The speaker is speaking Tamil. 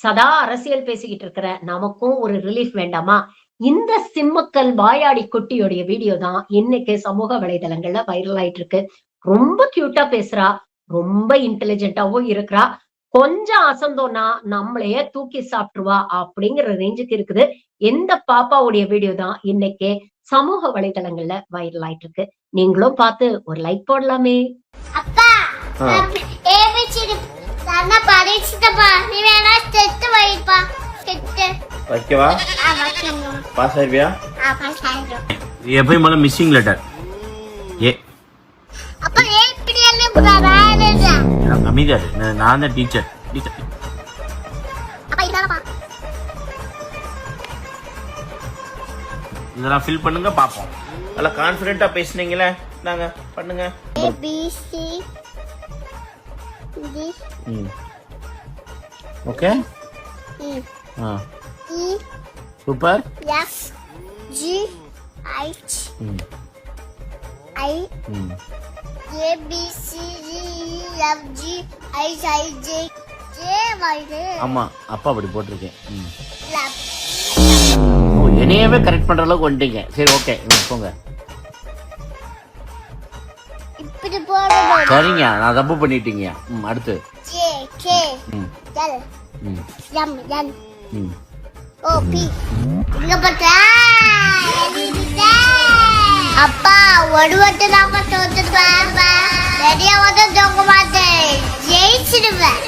சதா அரசியல் பேசிக்கிட்டு இருக்கிற நமக்கும் ஒரு ரிலீஃப் வேண்டாமா? இந்த சிம்மக்கல் வாயாடி குட்டியோடைய வீடியோ தான் இன்னைக்கு சமூக வலைதளங்கள்ல வைரல் ஆயிட்டு இருக்கு. ரொம்ப கியூட்டா பேசுறா. ரொம்ப இன்டெலிஜென்ட்டாவும் இருக்கிறா. கொஞ்சம் அசந்தோம்னா நம்மளையே தூக்கி சாப்பிட்டுருவா அப்படிங்கிற ரேஞ்சுக்கு இருக்குது. இந்த பாப்பாவுடைய வீடியோ தான் இன்னைக்கு சமூக வலைதளங்கள்ல வைரல் ஆயிட்டு இருக்கு. நீங்களும் பார்த்து ஒரு லைக் போடலாமே. அப்பா ஏபிசிடி நான் படிச்சிட்டப்பா. நீ வேணா செட் வைப்பா. செட் வைக்கவா? வைக்கணும். பாஸ் ஆயிருவியா? பாஸ் ஆயிடும். எப்பயும் போல மிஸ்ஸிங் லெட்டர் ஏ. அப்பா இப்படி எல்லாம் பரவாயில்லை. எனக்கு அமைதியா இரு. நான் தான் டீச்சர். அப்பா இதெல்லாம் இதெல்லாம் ஃபில் பண்ணுங்க பாப்போம். நல்லா கான்ஃபிடென்ட்டா பேசுனீங்களே. நாங்க பண்ணுங்க. ABC D okay. E super. F G H I ABC D F G H I J J வைரே. ஆமா, அப்பா அப்படி போட்டிருக்கேன். என்னையவே கரெக்ட் பண்ற அளவுக்கு வந்துட்டீங்க. சரி, ஓகே, போங்க. இப்படி போடணும். சரிங்க, நான் தப்பு பண்ணிட்டீங்க. அடுத்து J K L M N O P. இங்க பார்த்தா அப்பா ஒரு வட்டம் நாம தோத்துருப்பா. நிறைய வந்து தூக்க மாட்டேன். ஜெயிச்சிடுவேன்.